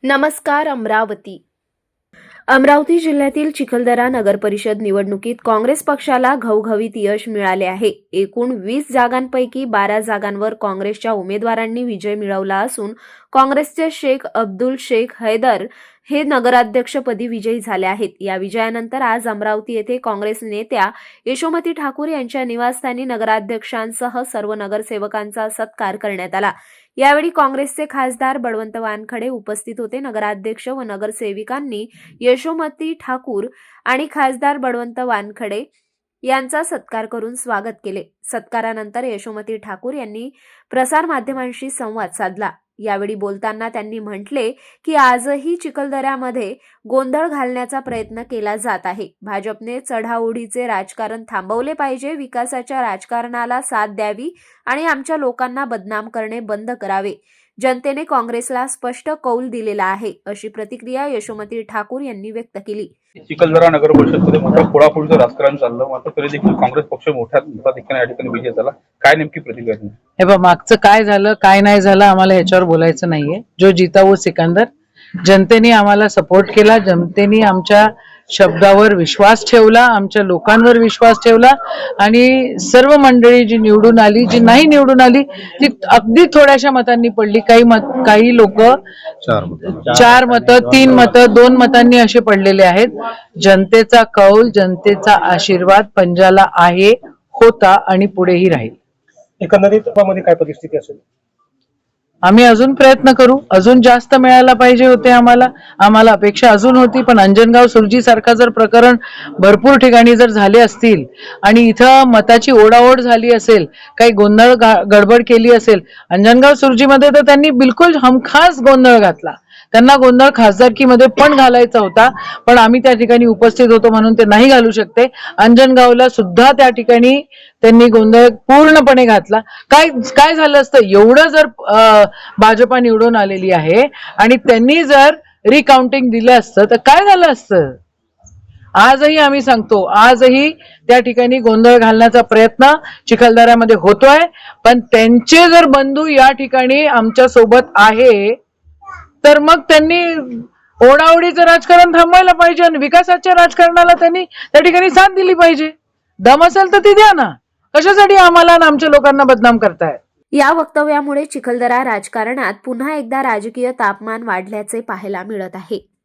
नमस्कार अमरावती. अमरावती जिल्ह्यातील चिखलदरा नगरपरिषद निवडणुकीत काँग्रेस पक्षाला घवघवीत यश मिळाले आहे. एकूण 20 जागांपैकी 12 जागांवर काँग्रेसच्या उमेदवारांनी विजय मिळवला असून काँग्रेसचे शेख अब्दुल शेख हैदर हे नगराध्यक्षपदी विजयी झाले आहेत. या विजयानंतर आज अमरावती येथे काँग्रेस नेत्या यशोमती ठाकूर यांच्या निवासस्थानी नगराध्यक्षांसह सर्व नगरसेवकांचा सत्कार करण्यात आला. यावेळी काँग्रेसचे खासदार बळवंत वानखडे उपस्थित होते. नगराध्यक्ष व नगरसेविकांनी यशोमती ठाकूर आणि खासदार बळवंत वानखडे यांचा सत्कार करून स्वागत केले. सत्कारानंतर यशोमती ठाकूर यांनी प्रसार माध्यमांशी संवाद साधला. यावेळी बोलताना त्यांनी म्हटले की आजही चिखलदऱ्यामध्ये गोंधळ घालण्याचा प्रयत्न केला जात आहे. भाजपने चढाओढीचे राजकारण थांबवले पाहिजे, विकासाच्या राजकारणाला साथ द्यावी आणि आमच्या लोकांना बदनाम करणे बंद करावे. जनतेने काँग्रेसला स्पष्ट कौल दिलेला आहे, अशी प्रतिक्रिया यशोमती ठाकूर यांनी व्यक्त केली. चिखलदरा नगर परिषदमध्ये मोठ्या फोडाफोडीचं राजकारण चाललं, मात्र तरी देखील काँग्रेस पक्ष मोठ्या ठिकाणी या ठिकाणी विजय झाला. काय नेमकी प्रतिक्रिया आहे? हे बघ, मागचं काय झालं काय नाही झालं आम्हाला ह्याच्यावर बोलायचं नाहीये. जो जीता वो सिकंदर. जनतेने आम्हाला सपोर्ट केला, जनतेने आमच्या शब्दावर विश्वास ठेवला, आमच्या लोकांवर विश्वास ठेवला आणि सर्व मंडळी जी निवडून आली, जी नाही निवडून आली ती अगदी थोड्याशा मतांनी पडली. काही लोक 4 मतं 3 मतं 2 मतांनी असे पडलेले आहेत. जनतेचा कौल, जनतेचा आशीर्वाद पंजाला आहे, होता आणि पुढेही राहील. एकंदरीत मध्ये काय परिस्थिती असेल? आम्ही अजून प्रयत्न करू, अजून जास्त मिळायला पाहिजे होते. आम्हाला अपेक्षा अजून होती, पण अंजनगाव सुरजी सारखा जर प्रकरण भरपूर ठिकाणी जर झाले असतील आणि इथं मताची ओढाओढ झाली असेल, काही गोंधळ गडबड केली असेल, अंजनगाव सुरजीमध्ये तर त्यांनी बिलकुल हमखास गोंधळ घातला. त्यांना गोंधळ खासदारकीमध्ये पण घालायचा होता, पण आम्ही त्या ठिकाणी उपस्थित होतो म्हणून ते नाही घालू शकते. अंजनगावला सुद्धा त्या ठिकाणी त्यांनी गोंधळ पूर्णपणे घातला. काय झालं असतं, एवढं जर भाजपा निवडून आलेली आहे आणि त्यांनी जर रिकाउंटिंग दिलं असतं तर काय झालं असतं? आजही आम्ही सांगतो, आजही त्या ठिकाणी गोंधळ घालण्याचा प्रयत्न चिखलदऱ्यामध्ये होतोय, पण त्यांचे जर बंधू या ठिकाणी आमच्या सोबत आहे तर मग त्यांनी ओढाओढीचं राजकारण थांबवायला पाहिजे आणि विकासाच्या राजकारणाला त्यांनी त्या ठिकाणी साथ दिली पाहिजे. दम असेल तर ती द्या ना. कशासाठी आम्हाला आणि आमच्या लोकांना बदनाम करताय? या वक्तव्यामुळे चिखलदरा राजकारणात पुन्हा एकदा राजकीय तापमान वाढल्याचे पाहायला मिळत आहे.